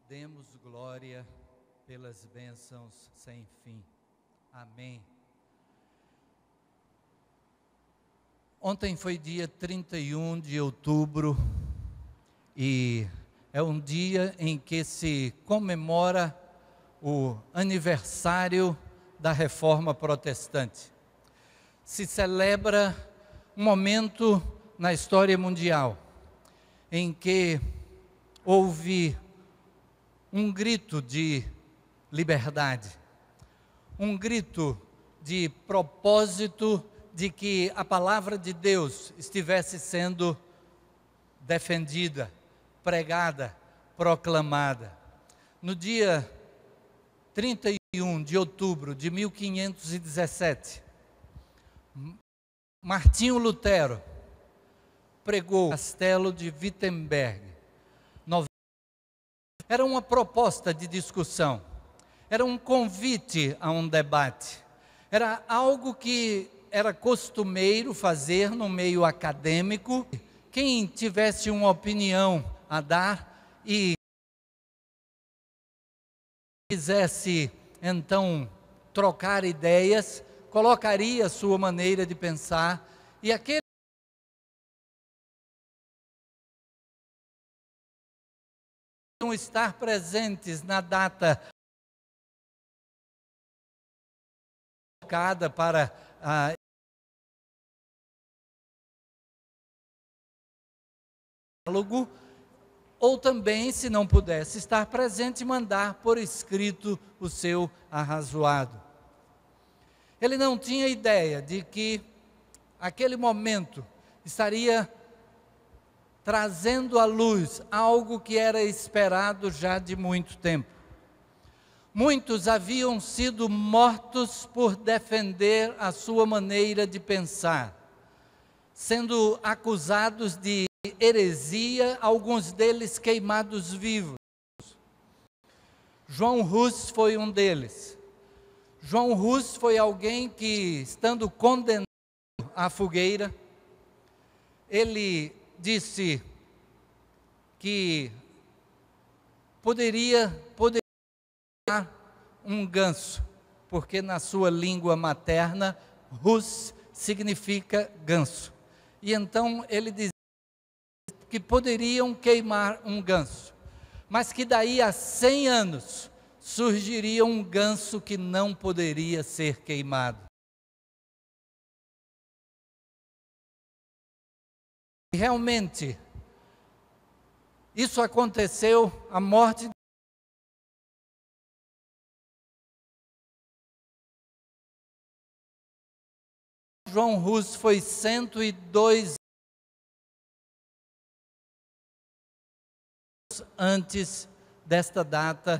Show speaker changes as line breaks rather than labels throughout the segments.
Demos glória pelas bênçãos sem fim. Amém. Ontem foi dia 31 de outubro e é um dia em que se comemora o aniversário da Reforma Protestante. Se celebra um momento na história mundial em que houve um grito de liberdade, um grito de propósito de que a palavra de Deus estivesse sendo defendida, pregada, proclamada. No dia 31 de outubro de 1517, Martinho Lutero pregou no castelo de Wittenberg. Era uma proposta de discussão, era um convite a um debate, era algo que era costumeiro fazer no meio acadêmico. Quem tivesse uma opinião a dar e quisesse então trocar ideias, colocaria a sua maneira de pensar, e aquele estar presentes na data colocada para diálogo, ou também, se não pudesse estar presente, mandar por escrito o seu arrazoado. Ele não tinha ideia de que aquele momento estaria trazendo à luz algo que era esperado já de muito tempo. Muitos haviam sido mortos por defender a sua maneira de pensar, sendo acusados de heresia, alguns deles queimados vivos. João Hus foi um deles. João Hus foi alguém que, estando condenado à fogueira, ele disse que poderia um ganso, porque na sua língua materna, Hus significa ganso. E então ele dizia que poderiam queimar um ganso, mas que daí a 100 anos surgiria um ganso que não poderia ser queimado. E realmente, isso aconteceu, a morte de João Hus foi 102 anos antes desta data.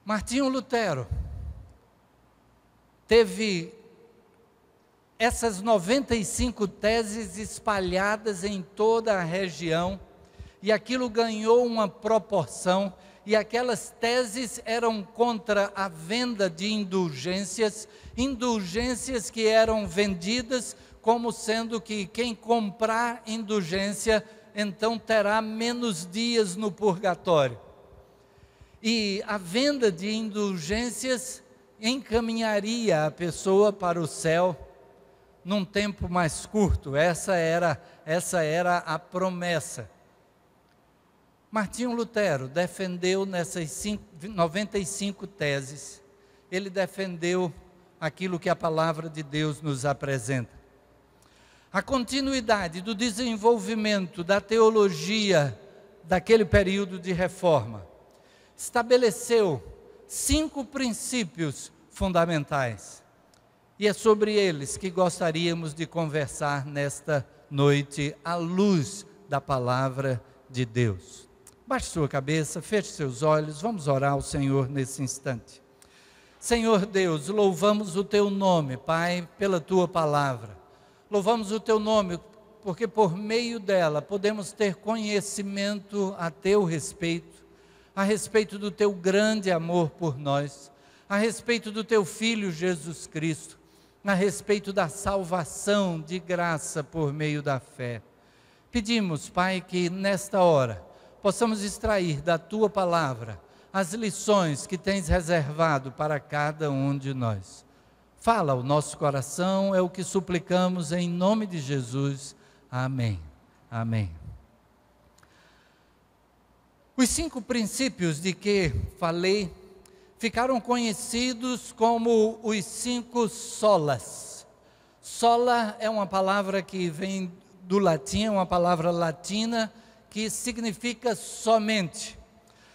Martinho Lutero teve essas 95 teses espalhadas em toda a região, e aquilo ganhou uma proporção, e aquelas teses eram contra a venda de indulgências que eram vendidas como sendo que quem comprar indulgência então terá menos dias no purgatório. E a venda de indulgências encaminharia a pessoa para o céu num tempo mais curto. Essa era a promessa. Martinho Lutero defendeu nessas 95 teses, ele defendeu aquilo que a palavra de Deus nos apresenta. A continuidade do desenvolvimento da teologia daquele período de reforma estabeleceu 5 princípios fundamentais, e é sobre eles que gostaríamos de conversar nesta noite, à luz da palavra de Deus. Baixe sua cabeça, feche seus olhos, vamos orar ao Senhor nesse instante. Senhor Deus, louvamos o Teu nome, Pai, pela Tua palavra. Louvamos o Teu nome, porque por meio dela podemos ter conhecimento a Teu respeito, a respeito do Teu grande amor por nós, a respeito do Teu Filho Jesus Cristo, a respeito da salvação de graça por meio da fé. Pedimos, Pai, que nesta hora possamos extrair da Tua palavra as lições que tens reservado para cada um de nós. Fala o nosso coração, é o que suplicamos em nome de Jesus. Amém. Amém. Os 5 princípios de que falei ficaram conhecidos como os 5 solas. Sola é uma palavra que vem do latim, é uma palavra latina que significa somente.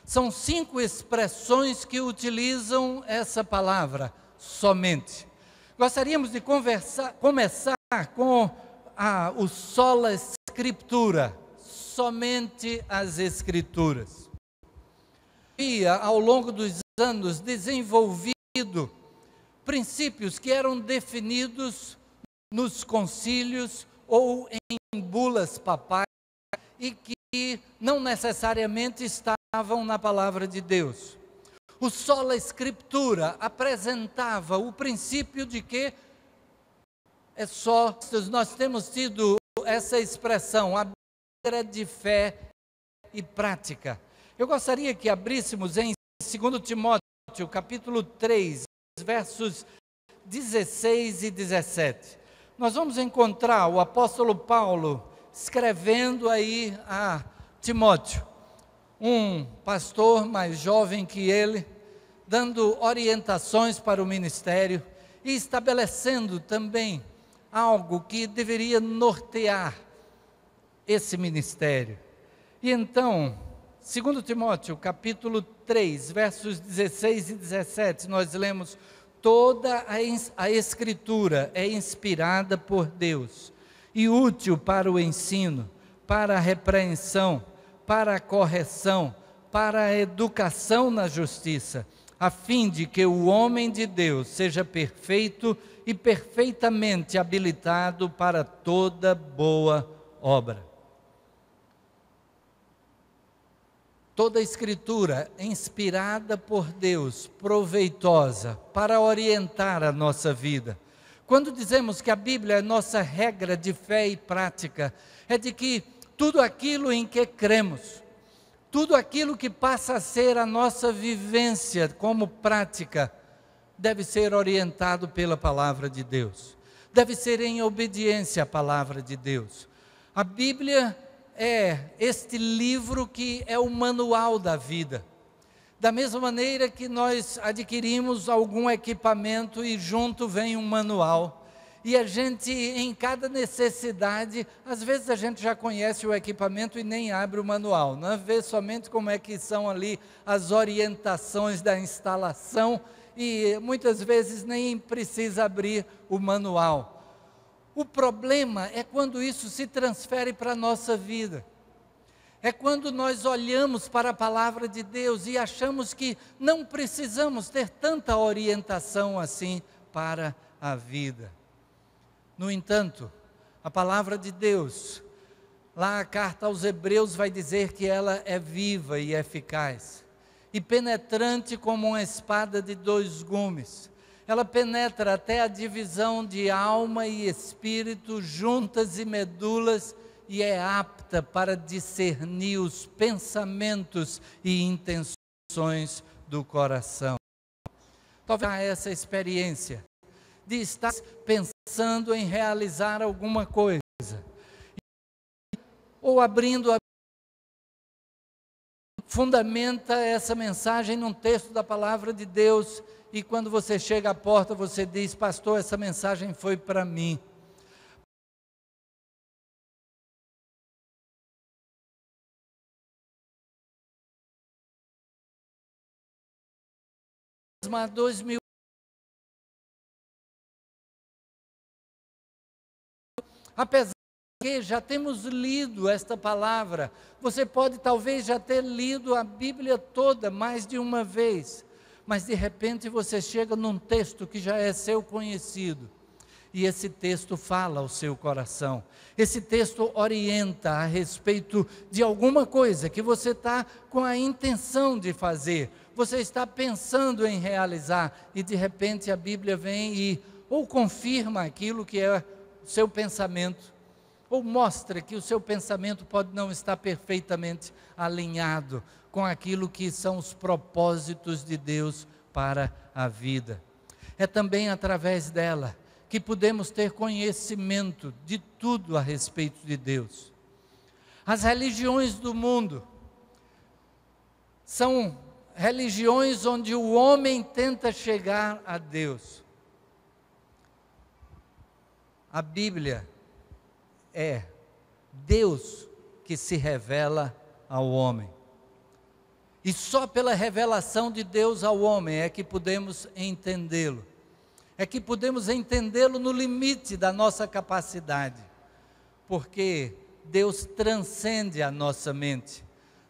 São 5 expressões que utilizam essa palavra, somente. Gostaríamos de começar com o sola scriptura, somente as Escrituras. E ao longo dos anos desenvolvido princípios que eram definidos nos concílios ou em bulas papais e que não necessariamente estavam na palavra de Deus. O sola scriptura apresentava o princípio de que nós temos tido essa expressão, a Bíblia de fé e prática. Eu gostaria que abríssemos em 2 Timóteo, capítulo 3, versos 16 e 17. Nós vamos encontrar o apóstolo Paulo escrevendo aí a Timóteo, um pastor mais jovem que ele, dando orientações para o ministério e estabelecendo também algo que deveria nortear esse ministério. E então, 2 Timóteo, capítulo 3, versos 16 e 17, nós lemos: toda a Escritura é inspirada por Deus e útil para o ensino, para a repreensão, para a correção, para a educação na justiça, a fim de que o homem de Deus seja perfeito e perfeitamente habilitado para toda boa obra. Toda a Escritura é inspirada por Deus, proveitosa para orientar a nossa vida. Quando dizemos que a Bíblia é nossa regra de fé e prática, é de que tudo aquilo em que cremos, tudo aquilo que passa a ser a nossa vivência como prática, deve ser orientado pela palavra de Deus, deve ser em obediência à palavra de Deus. A Bíblia é este livro que é o manual da vida. Da mesma maneira que nós adquirimos algum equipamento e junto vem um manual, e a gente, em cada necessidade, às vezes a gente já conhece o equipamento e nem abre o manual, não vê somente como é que são ali as orientações da instalação, e muitas vezes nem precisa abrir o manual. O problema é quando isso se transfere para a nossa vida. É quando nós olhamos para a palavra de Deus e achamos que não precisamos ter tanta orientação assim para a vida. No entanto, a palavra de Deus, lá a carta aos Hebreus vai dizer que ela é viva e eficaz, e penetrante como uma espada de 2 gumes. Ela penetra até a divisão de alma e espírito, juntas e medulas, e é apta para discernir os pensamentos e intenções do coração. Talvez há essa experiência de estar pensando em realizar alguma coisa, ou abrindo fundamenta essa mensagem num texto da palavra de Deus, e quando você chega à porta, você diz: pastor, essa mensagem foi para mim. Há 2000, apesar que já temos lido esta palavra, você pode talvez já ter lido a Bíblia toda mais de uma vez, mas de repente você chega num texto que já é seu conhecido, e esse texto fala ao seu coração, esse texto orienta a respeito de alguma coisa que você está com a intenção de fazer, você está pensando em realizar, e de repente a Bíblia vem e, ou confirma aquilo que é o seu pensamento, ou mostra que o seu pensamento pode não estar perfeitamente alinhado com aquilo que são os propósitos de Deus para a vida. É também através dela que podemos ter conhecimento de tudo a respeito de Deus. As religiões do mundo são religiões onde o homem tenta chegar a Deus. A Bíblia é Deus que se revela ao homem. E só pela revelação de Deus ao homem é que podemos entendê-lo. É que podemos entendê-lo no limite da nossa capacidade. Porque Deus transcende a nossa mente.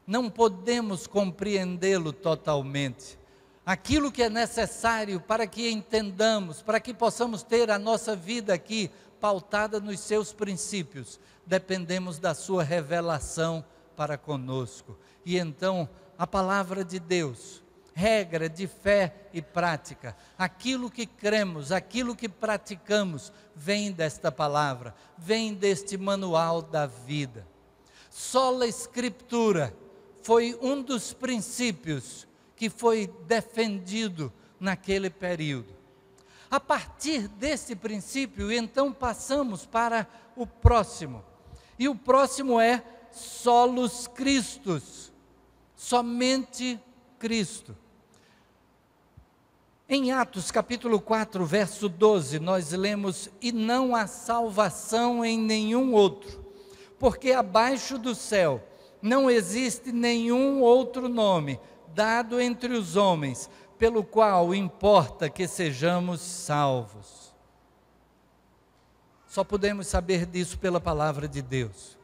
Não podemos compreendê-lo totalmente. Aquilo que é necessário para que entendamos, para que possamos ter a nossa vida aqui pautada nos seus princípios, dependemos da sua revelação para conosco. E então, a palavra de Deus, regra de fé e prática, aquilo que cremos, aquilo que praticamos, vem desta palavra, vem deste manual da vida. Sola Escritura foi um dos princípios que foi defendido naquele período. A partir desse princípio, então passamos para o próximo. E o próximo é solos Christus, somente Cristo. Em Atos capítulo 4, verso 12, nós lemos: e não há salvação em nenhum outro, porque abaixo do céu não existe nenhum outro nome dado entre os homens, pelo qual importa que sejamos salvos. Só podemos saber disso pela palavra de Deus.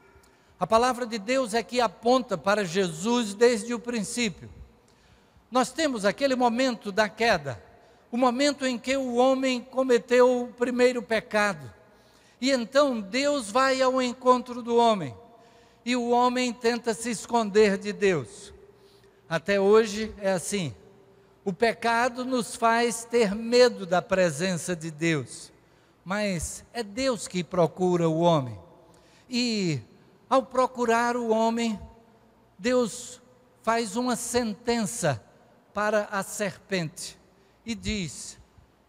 A palavra de Deus é que aponta para Jesus desde o princípio. Nós temos aquele momento da queda, o momento em que o homem cometeu o primeiro pecado. E então Deus vai ao encontro do homem, e o homem tenta se esconder de Deus. Até hoje é assim. O pecado nos faz ter medo da presença de Deus, mas é Deus que procura o homem. E ao procurar o homem, Deus faz uma sentença para a serpente e diz: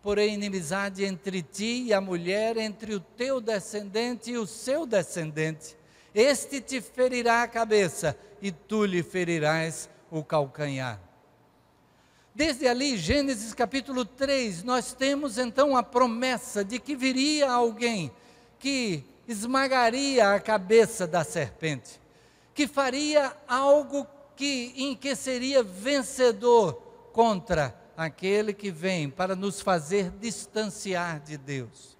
porém inimizade entre ti e a mulher, entre o teu descendente e o seu descendente. Este te ferirá a cabeça e tu lhe ferirás o calcanhar. Desde ali, Gênesis capítulo 3, nós temos então a promessa de que viria alguém que esmagaria a cabeça da serpente, que faria algo em que seria vencedor contra aquele que vem para nos fazer distanciar de Deus.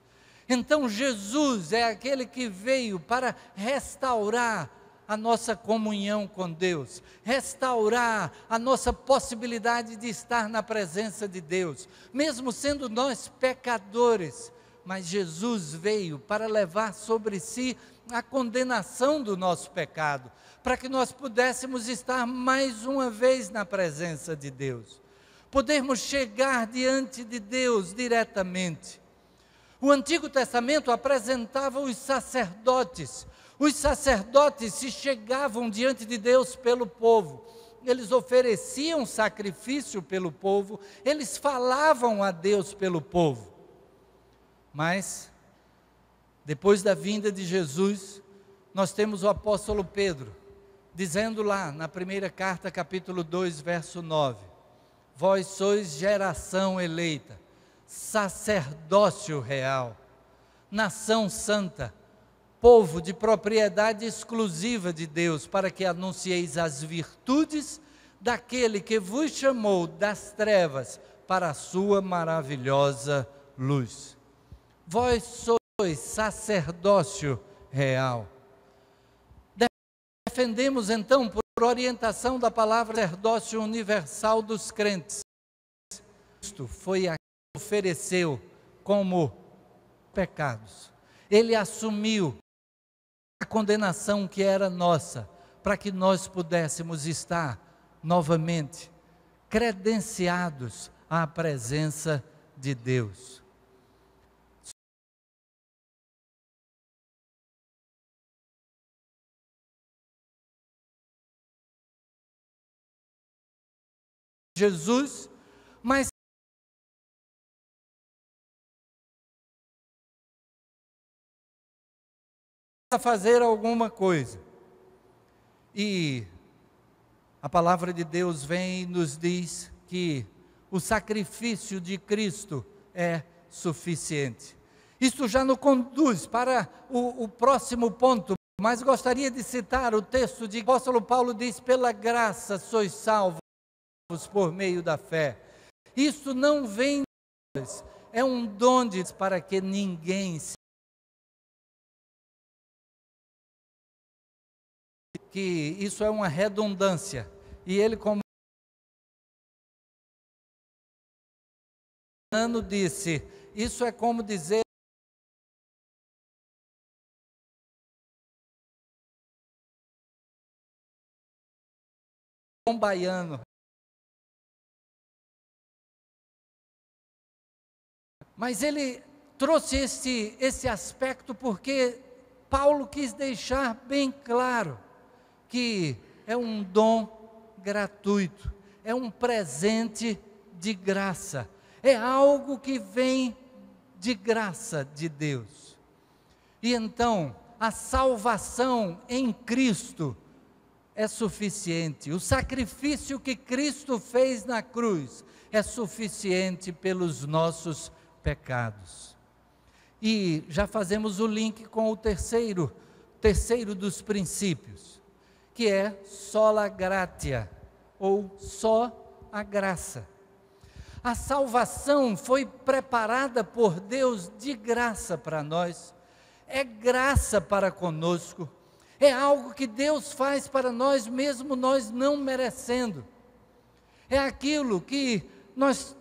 Então Jesus é aquele que veio para restaurar a nossa comunhão com Deus, restaurar a nossa possibilidade de estar na presença de Deus, mesmo sendo nós pecadores. Mas Jesus veio para levar sobre si a condenação do nosso pecado, para que nós pudéssemos estar mais uma vez na presença de Deus, podermos chegar diante de Deus diretamente. O Antigo Testamento apresentava os sacerdotes. Os sacerdotes se chegavam diante de Deus pelo povo, eles ofereciam sacrifício pelo povo, eles falavam a Deus pelo povo. Mas, depois da vinda de Jesus, nós temos o apóstolo Pedro, dizendo lá na primeira carta, capítulo 2, verso 9, vós sois geração eleita, sacerdócio real, nação santa, povo de propriedade exclusiva de Deus, para que anuncieis as virtudes daquele que vos chamou das trevas para a sua maravilhosa luz. Vós sois sacerdócio real. Defendemos então, por orientação da palavra, sacerdócio universal dos crentes. Cristo foi a que ofereceu como pecados. Ele assumiu a condenação que era nossa, para que nós pudéssemos estar novamente credenciados à presença de Deus. Jesus, mas a fazer alguma coisa. E a palavra de Deus vem e nos diz que o sacrifício de Cristo é suficiente. Isso já nos conduz para o próximo ponto, mas gostaria de citar o texto de que o apóstolo Paulo diz: pela graça sois salvos por meio da fé. Isso não vem de nós, é um dom de Deus para que ninguém se... que isso é uma redundância, e ele, como Nano disse, isso é como dizer um baiano. Mas ele trouxe esse aspecto porque Paulo quis deixar bem claro que é um dom gratuito, é um presente de graça, é algo que vem de graça de Deus. E então, a salvação em Cristo é suficiente, o sacrifício que Cristo fez na cruz é suficiente pelos nossos pecados. E já fazemos o link com o terceiro dos princípios, que é sola gratia, ou só a graça. A salvação foi preparada por Deus de graça para nós, é graça para conosco, é algo que Deus faz para nós, mesmo nós não merecendo. É aquilo que nós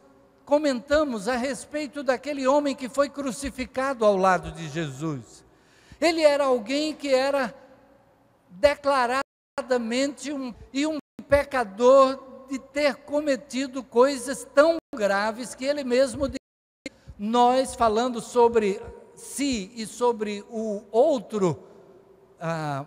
comentamos a respeito daquele homem que foi crucificado ao lado de Jesus. Ele era alguém que era declaradamente um pecador, de ter cometido coisas tão graves que ele mesmo disse. Nós, falando sobre si e sobre o outro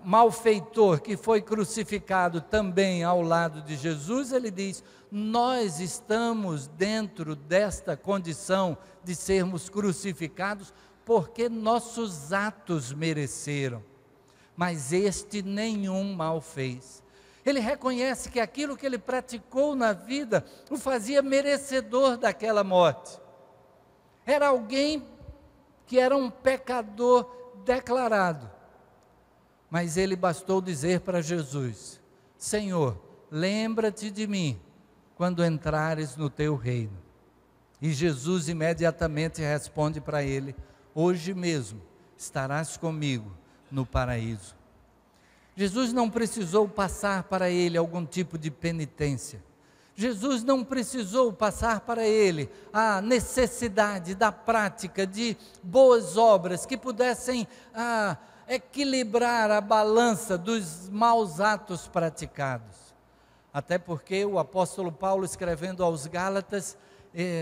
malfeitor que foi crucificado também ao lado de Jesus, ele diz: nós estamos dentro desta condição de sermos crucificados porque nossos atos mereceram, mas este nenhum mal fez. Ele reconhece que aquilo que ele praticou na vida o fazia merecedor daquela morte. Era alguém que era um pecador declarado. Mas ele bastou dizer para Jesus: Senhor, lembra-te de mim quando entrares no teu reino. E Jesus imediatamente responde para ele: hoje mesmo estarás comigo no paraíso. Jesus não precisou passar para ele algum tipo de penitência. Jesus não precisou passar para ele a necessidade da prática de boas obras que pudessem equilibrar a balança dos maus atos praticados. Até porque o apóstolo Paulo, escrevendo aos Gálatas,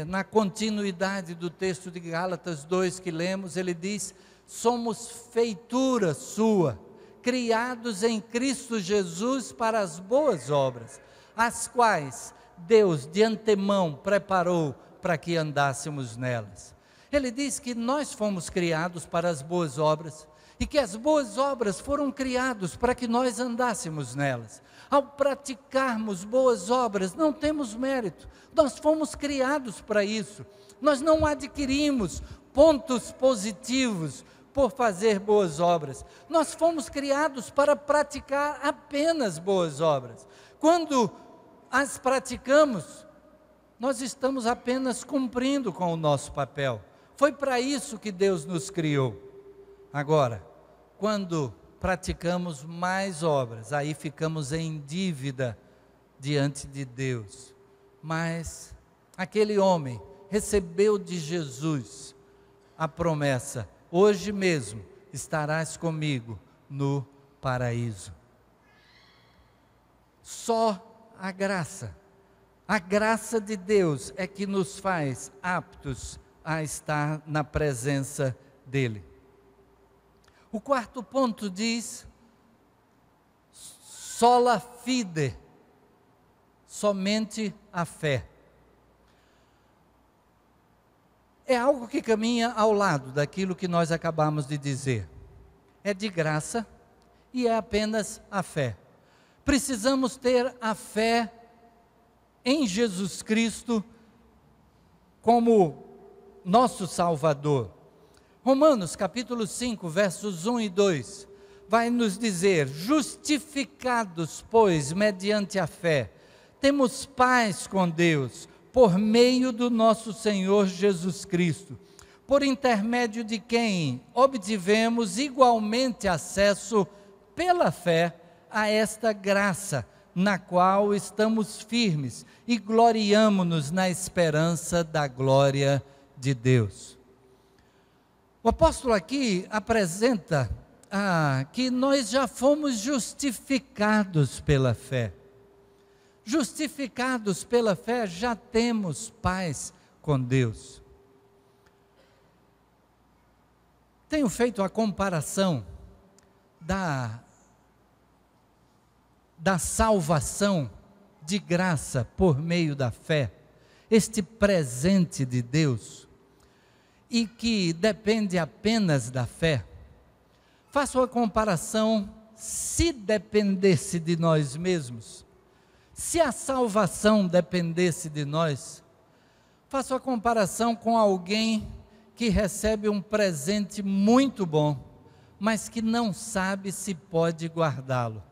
na continuidade do texto de Gálatas 2 que lemos, ele diz: somos feitura sua, criados em Cristo Jesus para as boas obras, as quais Deus de antemão preparou para que andássemos nelas. Ele diz que nós fomos criados para as boas obras, e que as boas obras foram criadas para que nós andássemos nelas. Ao praticarmos boas obras, não temos mérito, nós fomos criados para isso, nós não adquirimos pontos positivos por fazer boas obras, nós fomos criados para praticar apenas boas obras. Quando as praticamos, nós estamos apenas cumprindo com o nosso papel. Foi para isso que Deus nos criou. Agora, quando praticamos mais obras, aí ficamos em dívida diante de Deus. Mas aquele homem recebeu de Jesus a promessa: hoje mesmo estarás comigo no paraíso. Só a graça de Deus é que nos faz aptos a estar na presença dEle. O quarto ponto diz: sola fide, somente a fé. É algo que caminha ao lado daquilo que nós acabamos de dizer. É de graça e é apenas a fé. Precisamos ter a fé em Jesus Cristo como nosso Salvador. Romanos capítulo 5, versos 1 e 2, vai nos dizer: justificados, pois, mediante a fé, temos paz com Deus, por meio do nosso Senhor Jesus Cristo, por intermédio de quem obtivemos igualmente acesso pela fé a esta graça, na qual estamos firmes e gloriamo-nos na esperança da glória de Deus. O apóstolo aqui apresenta que nós já fomos justificados pela fé. Justificados pela fé, já temos paz com Deus. Tenho feito a comparação da salvação de graça por meio da fé, este presente de Deus, e que depende apenas da fé. Faço a comparação, se dependesse de nós mesmos, se a salvação dependesse de nós, faço a comparação com alguém que recebe um presente muito bom, mas que não sabe se pode guardá-lo.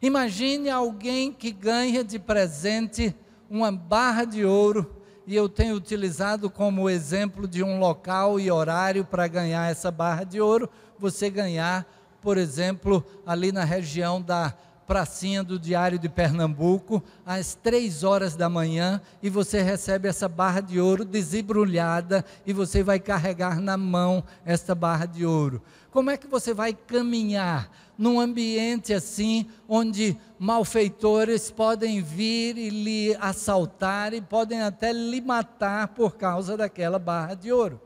Imagine alguém que ganha de presente uma barra de ouro, e eu tenho utilizado como exemplo de um local e horário para ganhar essa barra de ouro, você ganhar, por exemplo, ali na região da pracinha do Diário de Pernambuco, às 3 horas da manhã, e você recebe essa barra de ouro desembrulhada, e você vai carregar na mão esta barra de ouro. Como é que você vai caminhar num ambiente assim, onde malfeitores podem vir e lhe assaltar, e podem até lhe matar por causa daquela barra de ouro?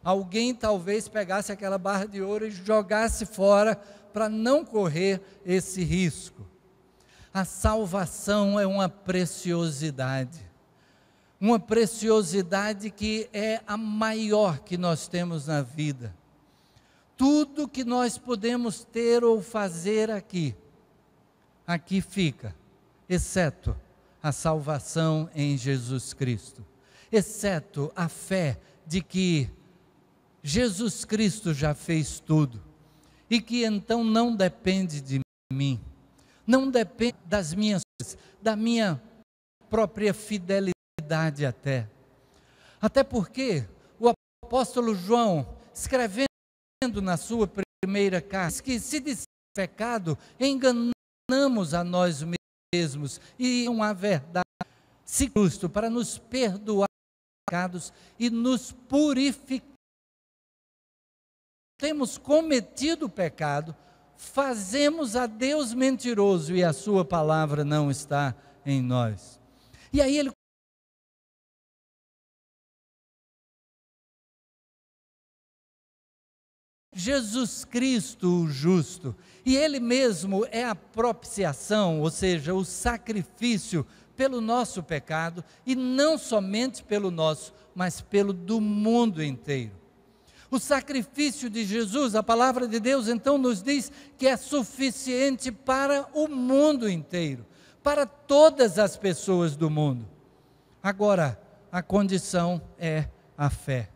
Alguém talvez pegasse aquela barra de ouro e jogasse fora, para não correr esse risco. A salvação é uma preciosidade que é a maior que nós temos na vida. Tudo que nós podemos ter ou fazer aqui fica, exceto a salvação em Jesus Cristo, exceto a fé de que Jesus Cristo já fez tudo, e que então não depende de mim, não depende das minhas coisas, da minha própria fidelidade até porque o apóstolo João, escrevendo na sua primeira carta, diz que se disser pecado, enganamos a nós mesmos, e não há verdade, se Cristo, para nos perdoar os pecados e nos purificar. Temos cometido pecado, fazemos a Deus mentiroso e a sua palavra não está em nós. E aí ele Jesus Cristo o justo, e ele mesmo é a propiciação, ou seja, o sacrifício pelo nosso pecado, e não somente pelo nosso, mas pelo do mundo inteiro. O sacrifício de Jesus, a palavra de Deus então nos diz que é suficiente para o mundo inteiro, para todas as pessoas do mundo. Agora, a condição é a fé,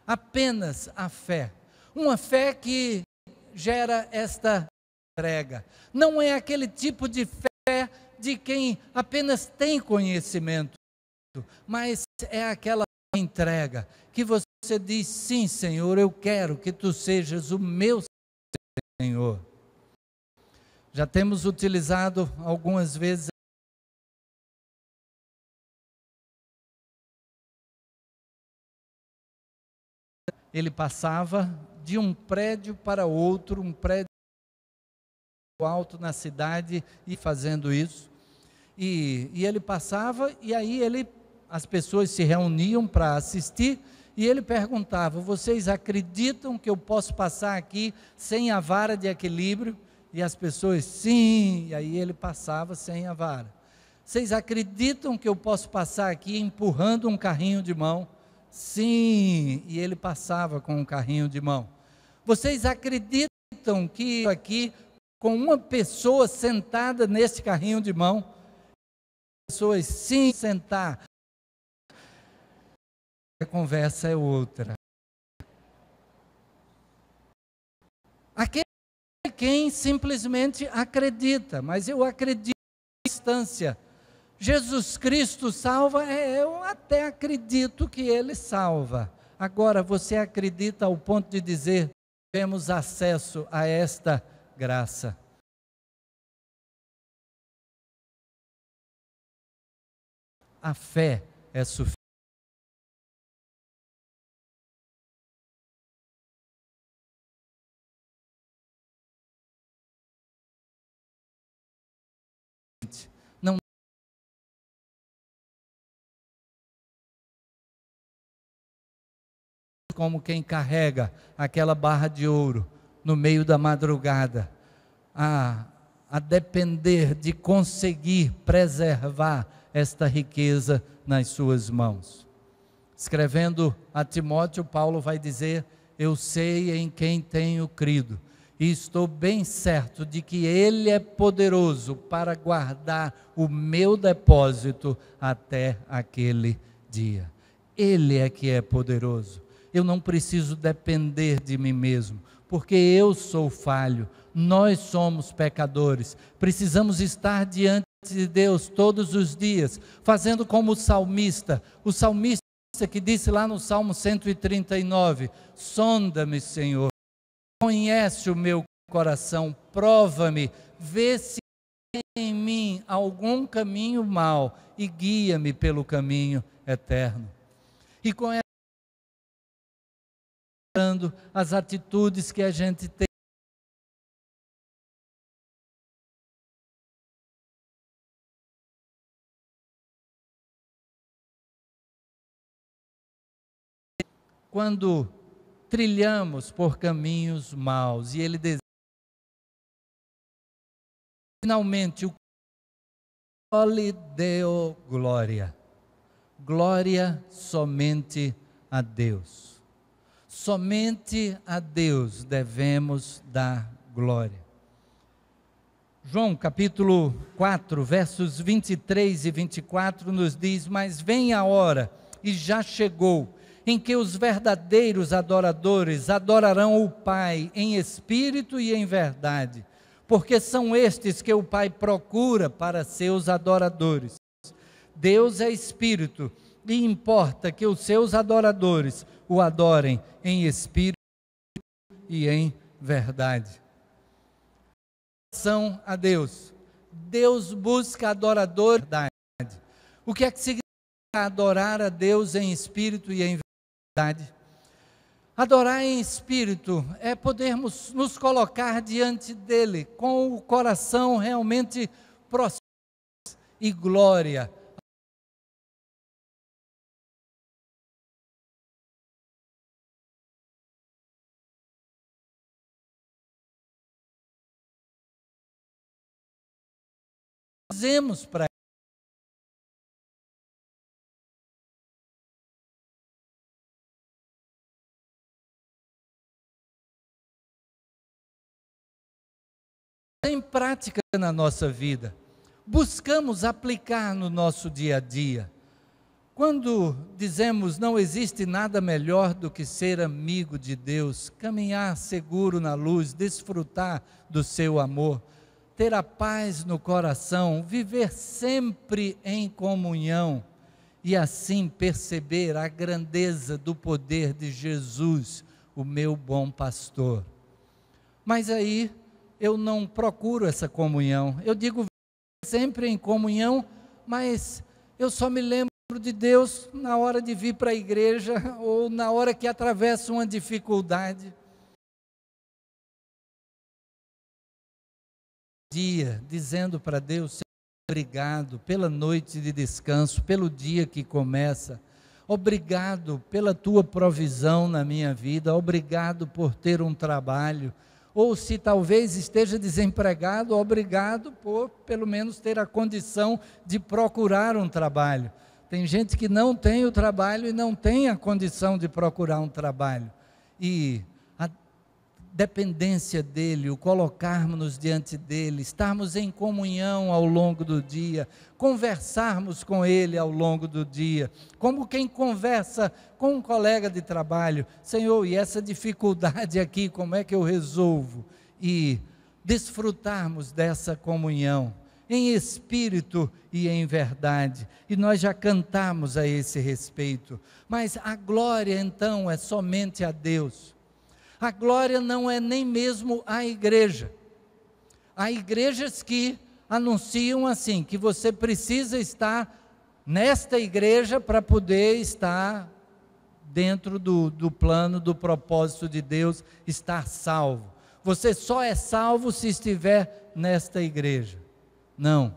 apenas a fé, uma fé que gera esta entrega. Não é aquele tipo de fé de quem apenas tem conhecimento, mas é aquela entrega que você diz: sim, Senhor, eu quero que tu sejas o meu Senhor. Já temos utilizado algumas vezes ele passava de um prédio para outro, um prédio alto na cidade, e fazendo isso, e ele passava, e aí as pessoas se reuniam para assistir, e ele perguntava: vocês acreditam que eu posso passar aqui sem a vara de equilíbrio? E as pessoas: sim. E aí ele passava sem a vara. Vocês acreditam que eu posso passar aqui empurrando um carrinho de mão? Sim, e ele passava com um carrinho de mão. Vocês acreditam que aqui, com uma pessoa sentada nesse carrinho de mão, pessoas sim sentar, a conversa é outra. Aquele quem simplesmente acredita, mas eu acredito à distância. Jesus Cristo salva, eu até acredito que Ele salva. Agora, você acredita ao ponto de dizer, temos acesso a esta graça? A fé é suficiente. Não como quem carrega aquela barra de ouro no meio da madrugada, a depender de conseguir preservar esta riqueza nas suas mãos. Escrevendo a Timóteo, Paulo vai dizer, eu sei em quem tenho crido, e estou bem certo de que Ele é poderoso para guardar o meu depósito até aquele dia. Ele é que é poderoso. Eu não preciso depender de mim mesmo, porque eu sou falho, nós somos pecadores, precisamos estar diante de Deus todos os dias, fazendo como o salmista que disse lá no Salmo 139, sonda-me, Senhor, conhece o meu coração, prova-me, vê se há em mim algum caminho mau e guia-me pelo caminho eterno. E com essa as atitudes que a gente tem, quando trilhamos por caminhos maus, e Ele deseja, finalmente, o qual lhe deu glória. Glória somente a Deus. Somente a Deus devemos dar glória. João capítulo 4, versos 23 e 24 nos diz, mas vem a hora, e já chegou, em que os verdadeiros adoradores adorarão o Pai em espírito e em verdade, porque são estes que o Pai procura para seus adoradores. Deus é espírito, e importa que os seus adoradores o adorem em espírito e em verdade. Adoração a Deus. Deus busca adoradores em verdade. O que é que significa adorar a Deus em espírito e em verdade? Adorar em espírito é podermos nos colocar diante dele com o coração realmente prostrado e glória. Fazemos para em prática na nossa vida, buscamos aplicar no nosso dia a dia. Quando dizemos não existe nada melhor do que ser amigo de Deus, caminhar seguro na luz, desfrutar do seu amor, ter a paz no coração, viver sempre em comunhão e assim perceber a grandeza do poder de Jesus, o meu bom pastor. Mas aí eu não procuro essa comunhão. Eu digo sempre em comunhão, mas eu só me lembro de Deus na hora de vir para a igreja ou na hora que atravesso uma dificuldade. Dia dizendo para Deus, obrigado pela noite de descanso, pelo dia que começa. Obrigado pela tua provisão na minha vida, obrigado por ter um trabalho, ou se talvez esteja desempregado, obrigado por pelo menos ter a condição de procurar um trabalho. Tem gente que não tem o trabalho e não tem a condição de procurar um trabalho. E a dependência dele, o colocarmos diante dele, estarmos em comunhão ao longo do dia, conversarmos com ele ao longo do dia, como quem conversa com um colega de trabalho. Senhor, e essa dificuldade aqui, como é que eu resolvo? E desfrutarmos dessa comunhão, em espírito e em verdade, e nós já cantamos a esse respeito, mas a glória então é somente a Deus. A glória não é nem mesmo a igreja. Há igrejas que anunciam assim, que você precisa estar nesta igreja para poder estar dentro do plano, do propósito de Deus, estar salvo. Você só é salvo se estiver nesta igreja. Não,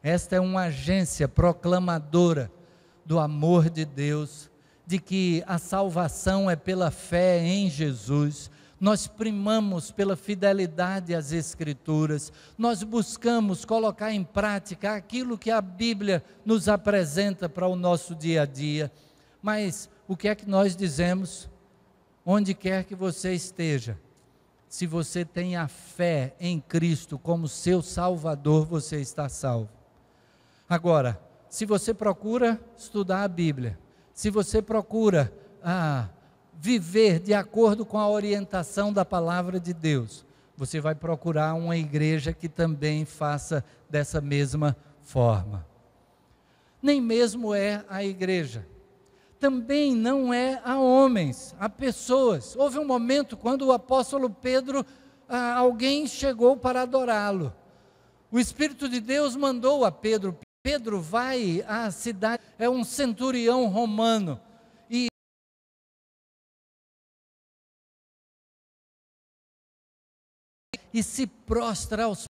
esta é uma agência proclamadora do amor de Deus, de que a salvação é pela fé em Jesus. Nós primamos pela fidelidade às Escrituras, nós buscamos colocar em prática aquilo que a Bíblia nos apresenta para o nosso dia a dia. Mas o que é que nós dizemos? Onde quer que você esteja, se você tem a fé em Cristo como seu Salvador, você está salvo. Agora, se você procura estudar a Bíblia, se você procura viver de acordo com a orientação da palavra de Deus, você vai procurar uma igreja que também faça dessa mesma forma. Nem mesmo é a igreja. Também não é a homens, a pessoas. Houve um momento quando o apóstolo Pedro, alguém chegou para adorá-lo. O Espírito de Deus mandou a Pedro. Pedro vai à cidade, é um centurião romano, e se prostra aos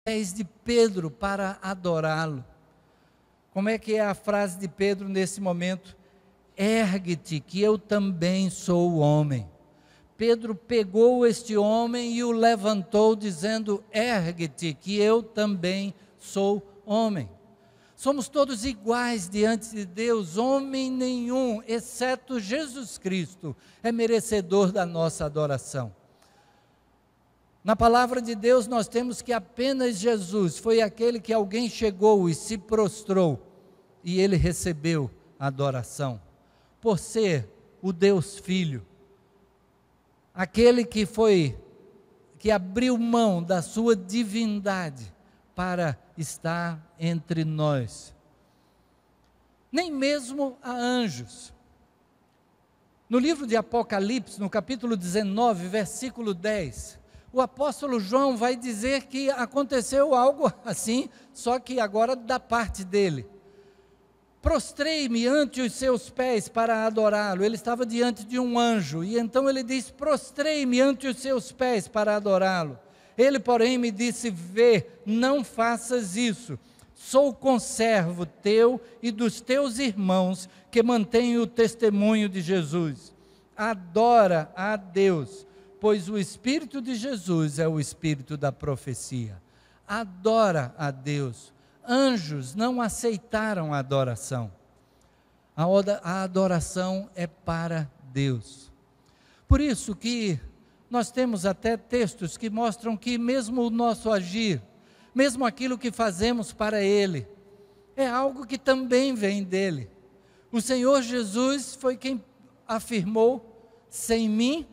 pés de Pedro para adorá-lo. Como é que é a frase de Pedro nesse momento? Ergue-te, que eu também sou homem. Pedro pegou este homem e o levantou, dizendo: ergue-te, que eu também sou homem. Somos todos iguais diante de Deus, homem nenhum, exceto Jesus Cristo, é merecedor da nossa adoração. Na palavra de Deus nós temos que apenas Jesus foi aquele que alguém chegou e se prostrou, e ele recebeu a adoração, por ser o Deus Filho, aquele que abriu mão da sua divindade para estar entre nós. Nem mesmo a anjos. No livro de Apocalipse, no capítulo 19, versículo 10, o apóstolo João vai dizer que aconteceu algo assim, só que agora da parte dele. Prostrei-me ante os seus pés para adorá-lo. Ele estava diante de um anjo, e então ele diz: prostrei-me ante os seus pés para adorá-lo. Ele, porém, me disse: vê, não faças isso. Sou conservo teu e dos teus irmãos que mantêm o testemunho de Jesus. Adora a Deus, pois o Espírito de Jesus é o Espírito da profecia. Adora a Deus. Anjos não aceitaram a adoração. A adoração é para Deus. Por isso que nós temos até textos que mostram que mesmo o nosso agir, mesmo aquilo que fazemos para Ele, é algo que também vem dEle. O Senhor Jesus foi quem afirmou: sem mim,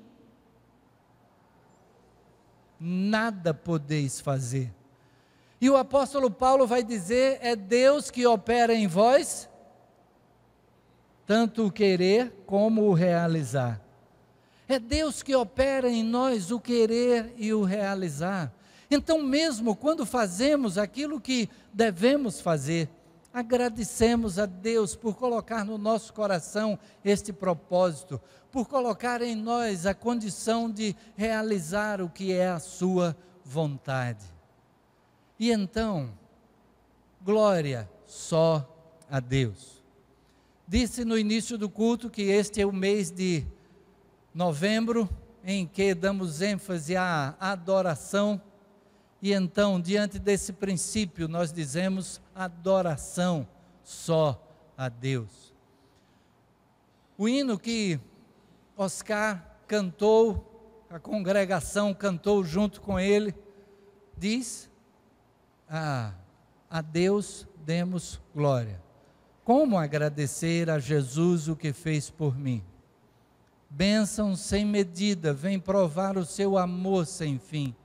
nada podeis fazer. E o apóstolo Paulo vai dizer: é Deus que opera em vós, tanto o querer como o realizar. É Deus que opera em nós o querer e o realizar. Então, mesmo quando fazemos aquilo que devemos fazer, agradecemos a Deus por colocar no nosso coração este propósito, por colocar em nós a condição de realizar o que é a sua vontade. E então, glória só a Deus. Disse no início do culto que este é o mês de novembro, em que damos ênfase à adoração, e então, diante desse princípio, nós dizemos adoração só a Deus. O hino que Oscar cantou, a congregação cantou junto com ele, diz: a Deus demos glória. Como agradecer a Jesus o que fez por mim? Bênção sem medida, vem provar o seu amor sem fim.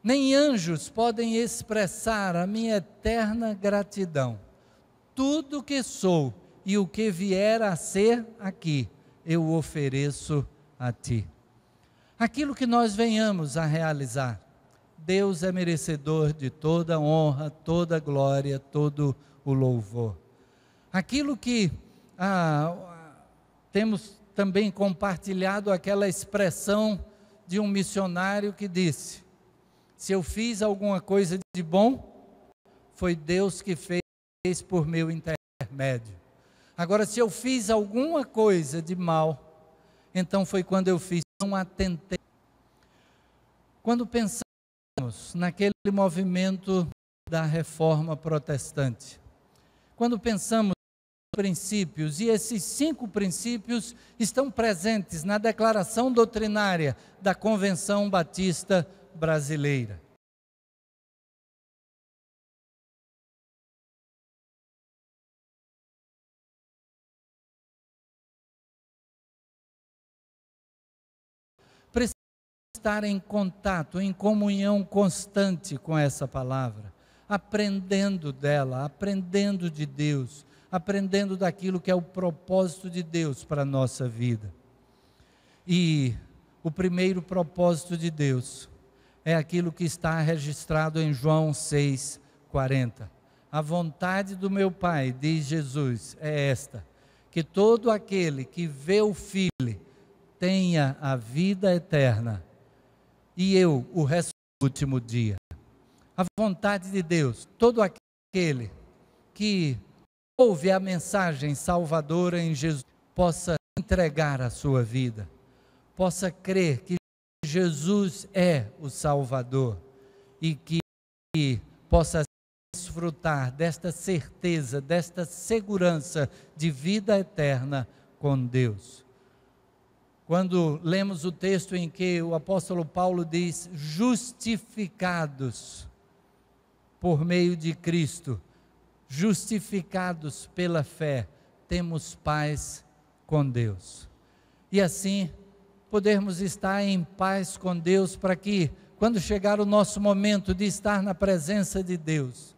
Nem anjos podem expressar a minha eterna gratidão. Tudo que sou e o que vier a ser aqui, eu ofereço a ti. Aquilo que nós venhamos a realizar, Deus é merecedor de toda honra, toda glória, todo o louvor. Aquilo que temos também compartilhado, aquela expressão de um missionário que disse: se eu fiz alguma coisa de bom, foi Deus que fez por meu intermédio. Agora, se eu fiz alguma coisa de mal, então foi quando eu fiz, não atentei. Quando pensamos naquele movimento da reforma protestante, quando pensamos nos princípios, e esses 5 princípios estão presentes na declaração doutrinária da Convenção Batista Brasileira. Precisa estar em contato, em comunhão constante com essa palavra, aprendendo dela, aprendendo de Deus, aprendendo daquilo que é o propósito de Deus para a nossa vida. E o primeiro propósito de Deus é aquilo que está registrado em João 6,40. A vontade do meu Pai, diz Jesus, é esta: que todo aquele que vê o Filho tenha a vida eterna, e eu o último dia. A vontade de Deus, todo aquele que ouve a mensagem salvadora em Jesus, possa entregar a sua vida, possa crer que Jesus é o Salvador, e que possa desfrutar desta certeza, desta segurança de vida eterna com Deus. Quando lemos o texto em que o apóstolo Paulo diz: justificados por meio de Cristo, justificados pela fé, temos paz com Deus. E assim, podermos estar em paz com Deus, para que, quando chegar o nosso momento de estar na presença de Deus,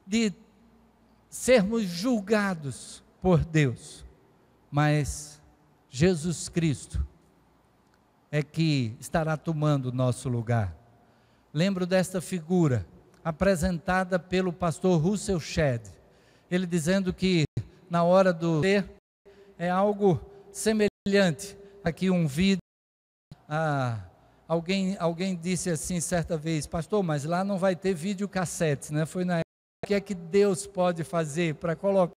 de sermos julgados por Deus, mas Jesus Cristo é que estará tomando o nosso lugar. Lembro desta figura apresentada pelo pastor Russell Shedd, ele dizendo que na hora do ser é algo semelhante. Aqui um vídeo, alguém disse assim certa vez: pastor, mas lá não vai ter videocassete, né? Foi na época. O que é que Deus pode fazer para colocar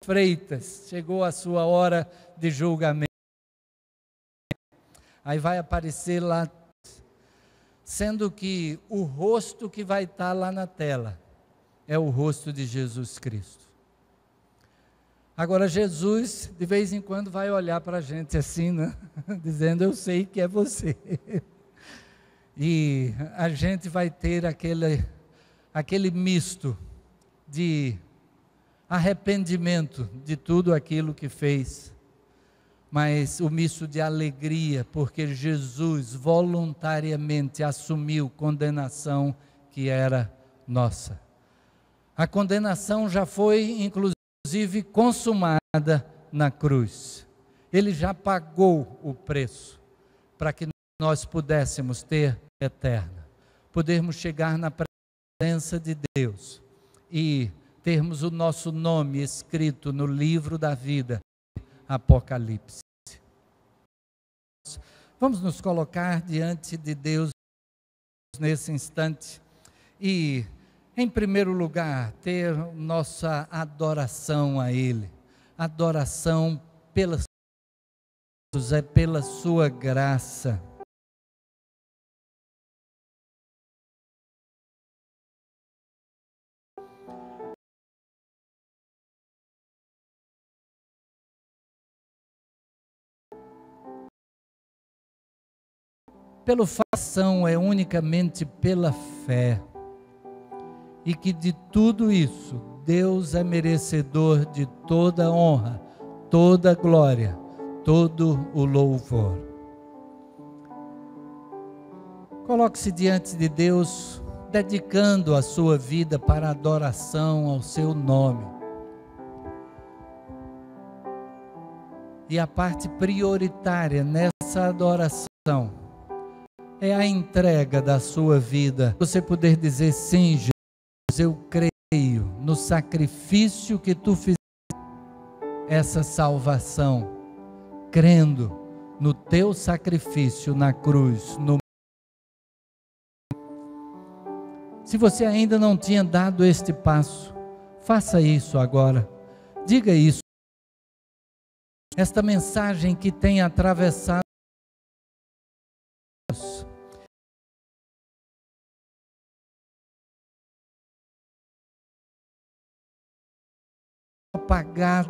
Freitas, chegou a sua hora de julgamento. Aí vai aparecer lá, sendo que o rosto que vai estar lá na tela é o rosto de Jesus Cristo. Agora Jesus, de vez em quando, vai olhar para a gente assim, né? Dizendo: eu sei que é você. E a gente vai ter aquele misto de arrependimento de tudo aquilo que fez, mas o misto de alegria, porque Jesus voluntariamente assumiu condenação que era nossa. A condenação já foi, inclusive, consumada na cruz. Ele já pagou o preço para que nós pudéssemos ter eterna, podermos chegar na presença de Deus e termos o nosso nome escrito no livro da vida, Apocalipse. Vamos nos colocar diante de Deus nesse instante e, em primeiro lugar, ter nossa adoração a Ele. Adoração pela sua graça. Pela fação é unicamente pela fé. E que de tudo isso, Deus é merecedor de toda honra, toda glória, todo o louvor. Coloque-se diante de Deus, dedicando a sua vida para a adoração ao seu nome. E a parte prioritária nessa adoração é a entrega da sua vida. Você poder dizer: sim, Jesus, eu creio no sacrifício que tu fizeste, essa salvação, crendo no teu sacrifício na cruz. Se você ainda não tinha dado este passo, faça isso agora. Diga isso. Esta mensagem que tem atravessado apagado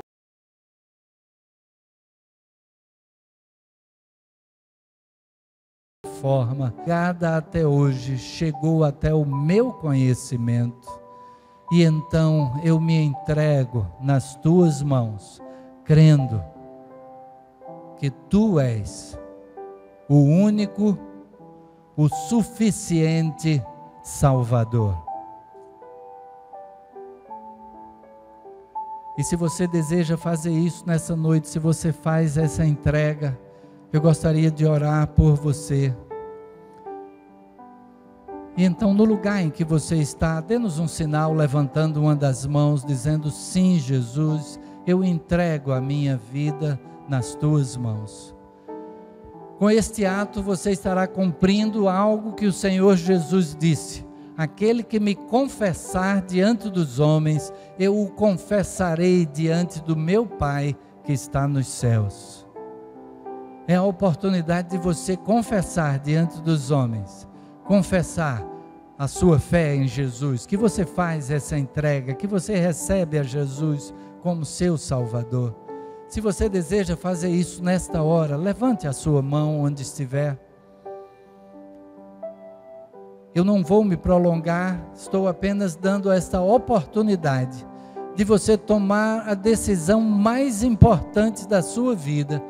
forma, cada até hoje chegou até o meu conhecimento, e então eu me entrego nas tuas mãos, crendo que tu és o único, o suficiente Salvador. E se você deseja fazer isso nessa noite, se você faz essa entrega, eu gostaria de orar por você. E então, no lugar em que você está, dê-nos um sinal levantando uma das mãos, dizendo: sim, Jesus, eu entrego a minha vida nas tuas mãos. Com este ato você estará cumprindo algo que o Senhor Jesus disse: aquele que me confessar diante dos homens, eu o confessarei diante do meu Pai que está nos céus. É a oportunidade de você confessar diante dos homens, confessar a sua fé em Jesus, que você faz essa entrega, que você recebe a Jesus como seu Salvador. Se você deseja fazer isso nesta hora, levante a sua mão onde estiver. Eu não vou me prolongar, estou apenas dando esta oportunidade de você tomar a decisão mais importante da sua vida,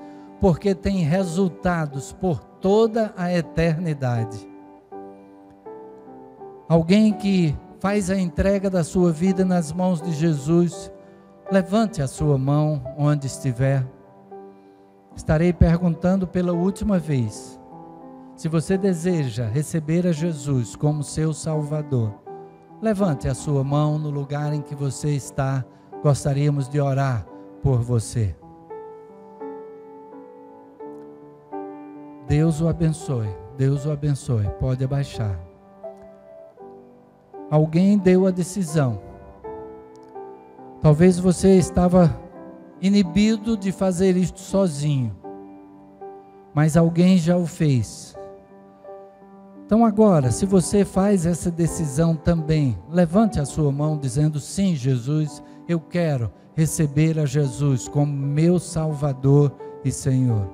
porque tem resultados por toda a eternidade. Alguém que faz a entrega da sua vida nas mãos de Jesus, levante a sua mão onde estiver. Estarei perguntando pela última vez. Se você deseja receber a Jesus como seu Salvador, levante a sua mão no lugar em que você está. Gostaríamos de orar por você. Deus o abençoe. Deus o abençoe. Pode abaixar. Alguém deu a decisão. Talvez você estava inibido de fazer isto sozinho, mas alguém já o fez. Então agora, se você faz essa decisão também, levante a sua mão dizendo: sim, Jesus, eu quero receber a Jesus como meu Salvador e Senhor.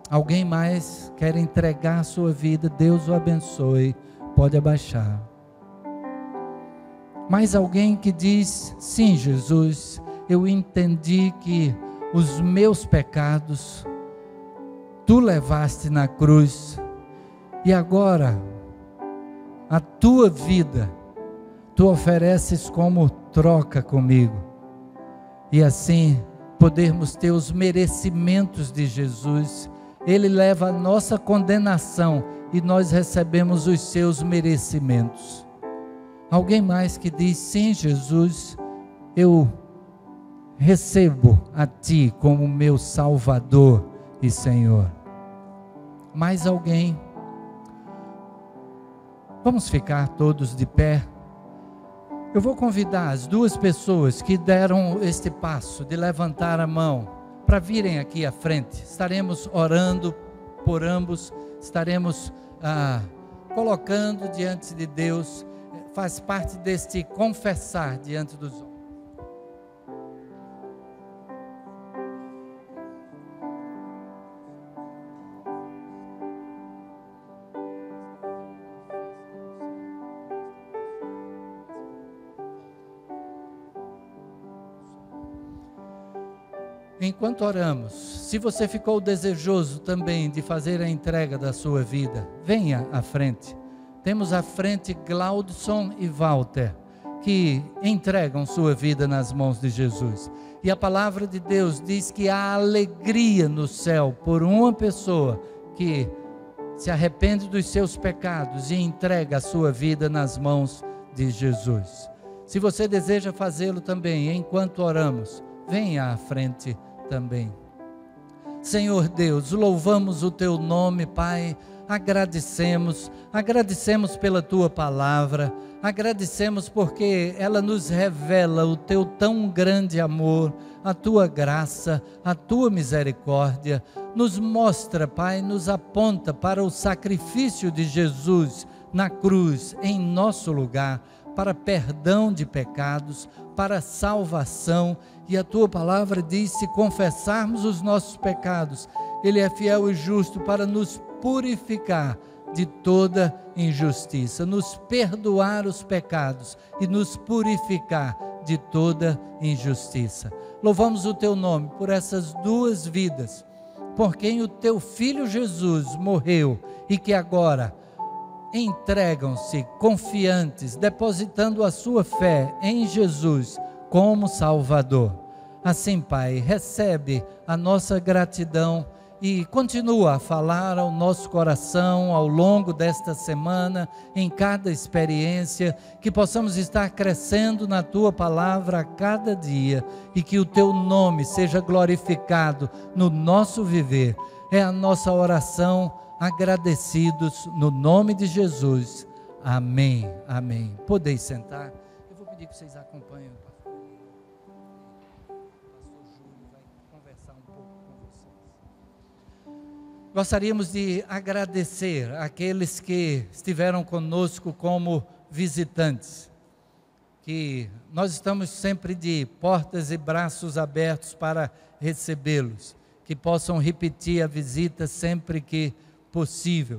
Alguém mais quer entregar a sua vida? Deus o abençoe. Pode abaixar. Mais alguém que diz: sim, Jesus, eu entendi que os meus pecados tu levaste na cruz, e agora a tua vida tu ofereces como troca comigo, e assim podermos ter os merecimentos de Jesus. Ele leva a nossa condenação e nós recebemos os seus merecimentos. Alguém mais que diz: sim, Jesus, eu recebo a ti como meu Salvador e Senhor. Mais alguém? Vamos ficar todos de pé. Eu vou convidar as duas pessoas que deram este passo de levantar a mão para virem aqui à frente. Estaremos orando por ambos, estaremos colocando diante de Deus, faz parte deste confessar diante dos homens. Enquanto oramos, se você ficou desejoso também de fazer a entrega da sua vida, venha à frente. Temos à frente Glaudson e Walter, que entregam sua vida nas mãos de Jesus. E a palavra de Deus diz que há alegria no céu por uma pessoa que se arrepende dos seus pecados e entrega a sua vida nas mãos de Jesus. Se você deseja fazê-lo também, enquanto oramos, venha à frente também. Senhor Deus, louvamos o teu nome, Pai, agradecemos pela tua palavra, agradecemos porque ela nos revela o teu tão grande amor, a tua graça, a tua misericórdia, nos mostra, Pai, nos aponta para o sacrifício de Jesus na cruz, em nosso lugar, para perdão de pecados, para salvação, e a tua palavra diz: se confessarmos os nossos pecados, Ele é fiel e justo para nos purificar de toda injustiça, nos perdoar os pecados e nos purificar de toda injustiça. Louvamos o teu nome por essas duas vidas, por quem o teu Filho Jesus morreu e que agora entregam-se confiantes, depositando a sua fé em Jesus como Salvador. Assim, Pai, recebe a nossa gratidão e continua a falar ao nosso coração ao longo desta semana, em cada experiência, que possamos estar crescendo na Tua palavra a cada dia e que o Teu nome seja glorificado no nosso viver. É a nossa oração, agradecidos no nome de Jesus. Amém, amém. Podeis sentar. Eu vou pedir que vocês acompanhem o pastor. O pastor Júlio vai conversar um pouco com vocês. Gostaríamos de agradecer aqueles que estiveram conosco como visitantes, que nós estamos sempre de portas e braços abertos para recebê-los, que possam repetir a visita sempre que possível.